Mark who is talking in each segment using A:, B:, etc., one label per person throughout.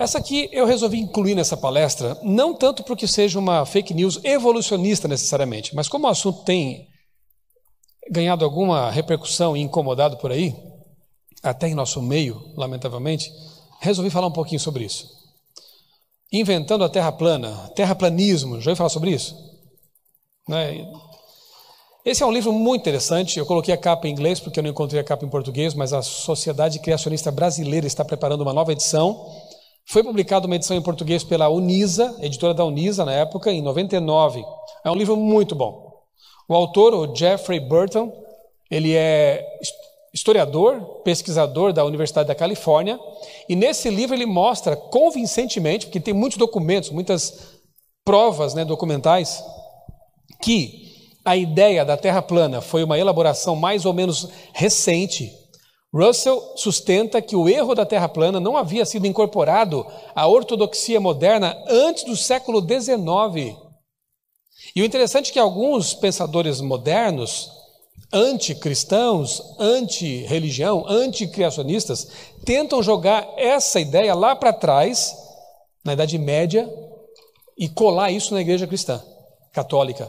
A: Essa aqui eu resolvi incluir nessa palestra, não tanto porque seja uma fake news evolucionista necessariamente, mas como o assunto tem ganhado alguma repercussão e incomodado por aí, até em nosso meio, lamentavelmente, resolvi falar um pouquinho sobre isso. Inventando a Terra plana, terraplanismo, já ouviu falar sobre isso? Esse é um livro muito interessante, eu coloquei a capa em inglês porque eu não encontrei a capa em português, mas a Sociedade Criacionista Brasileira está preparando uma nova edição. Foi publicada uma edição em português pela Unisa, editora da Unisa na época, em 99. É um livro muito bom. O autor, o Jeffrey Burton, ele é historiador, pesquisador da Universidade da Califórnia, e nesse livro ele mostra convincentemente, porque tem muitos documentos, muitas provas documentais, que a ideia da Terra plana foi uma elaboração mais ou menos recente. Russell sustenta que o erro da Terra plana não havia sido incorporado à ortodoxia moderna antes do século XIX. E o interessante é que alguns pensadores modernos, anticristãos, anti-religião, anticriacionistas, tentam jogar essa ideia lá para trás, na Idade Média, e colar isso na igreja cristã, católica,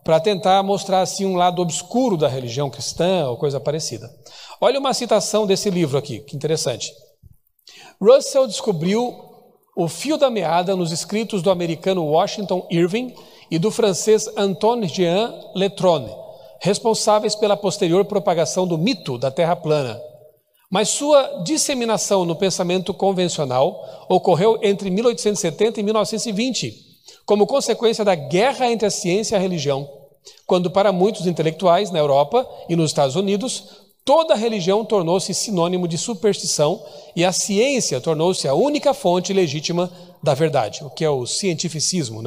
A: para tentar mostrar assim um lado obscuro da religião cristã ou coisa parecida. Olha uma citação desse livro aqui, que interessante. Russell descobriu o fio da meada nos escritos do americano Washington Irving e do francês Antoine-Jean Letron, responsáveis pela posterior propagação do mito da Terra plana. Mas sua disseminação no pensamento convencional ocorreu entre 1870 e 1920, como consequência da guerra entre a ciência e a religião, quando para muitos intelectuais na Europa e nos Estados Unidos, toda religião tornou-se sinônimo de superstição e a ciência tornou-se a única fonte legítima da verdade, o que é o cientificismo,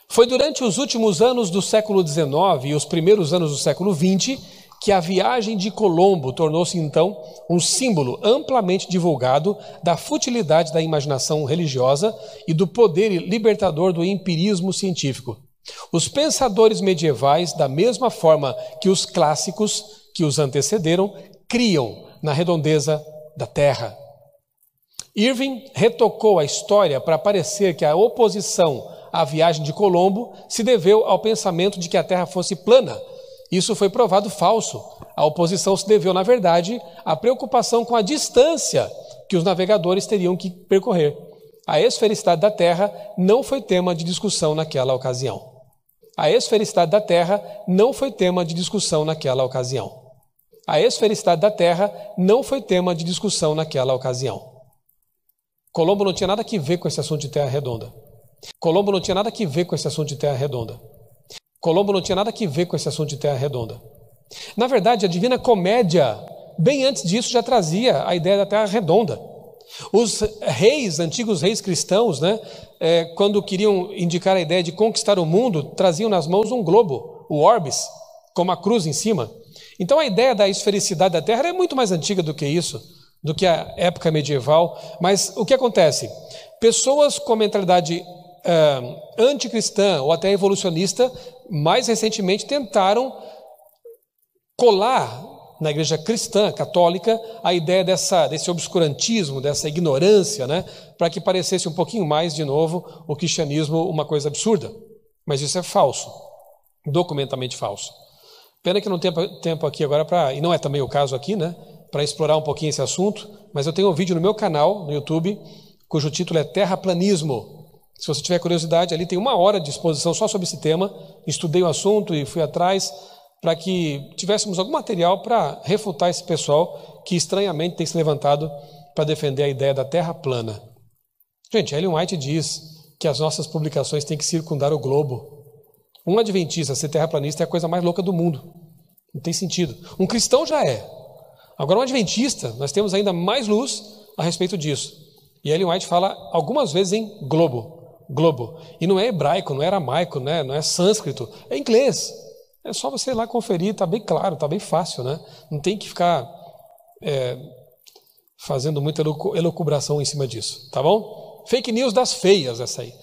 A: Foi durante os últimos anos do século XIX e os primeiros anos do século XX que a viagem de Colombo tornou-se, então, um símbolo amplamente divulgado da futilidade da imaginação religiosa e do poder libertador do empirismo científico. Os pensadores medievais, da mesma forma que os clássicos que os antecederam, criam na redondeza da Terra. Irving retocou a história para parecer que a oposição à viagem de Colombo se deveu ao pensamento de que a Terra fosse plana. Isso foi provado falso. A oposição se deveu, na verdade, à preocupação com a distância que os navegadores teriam que percorrer. A esfericidade da Terra não foi tema de discussão naquela ocasião. A esfericidade da Terra não foi tema de discussão naquela ocasião. A esfericidade da Terra não foi tema de discussão naquela ocasião. Colombo não tinha nada a ver com esse assunto de Terra redonda. Colombo não tinha nada a ver com esse assunto de Terra redonda. Colombo não tinha nada a ver com esse assunto de Terra redonda. Na verdade, a Divina Comédia, bem antes disso, já trazia a ideia da Terra redonda. Os reis, antigos reis cristãos, quando queriam indicar a ideia de conquistar o mundo, traziam nas mãos um globo, o orbis, com uma cruz em cima. Então a ideia da esfericidade da Terra é muito mais antiga do que isso, do que a época medieval. Mas o que acontece? Pessoas com mentalidade anticristã ou até evolucionista, mais recentemente tentaram colar na igreja cristã, católica, a ideia desse obscurantismo, dessa ignorância, para que parecesse um pouquinho mais, de novo, o cristianismo uma coisa absurda. Mas isso é falso, documentalmente falso. Pena que não tenho tempo aqui agora, e não é também o caso aqui, para explorar um pouquinho esse assunto, mas eu tenho um vídeo no meu canal, no YouTube, cujo título é Terraplanismo. Se você tiver curiosidade, ali tem 1 hora de exposição só sobre esse tema. Estudei o assunto e fui atrás para que tivéssemos algum material para refutar esse pessoal que estranhamente tem se levantado para defender a ideia da Terra plana. Gente, Ellen White diz que as nossas publicações têm que circundar o globo. Um adventista ser terraplanista é a coisa mais louca do mundo. Não tem sentido. Um cristão já é. Agora, um adventista, nós temos ainda mais luz a respeito disso. E Ellen White fala algumas vezes em globo. Globo. E não é hebraico, não é aramaico, não é sânscrito, é inglês. É só você ir lá conferir, está bem claro, está bem fácil, Não tem que ficar fazendo muita elucubração em cima disso, tá bom? Fake news das feias essa aí.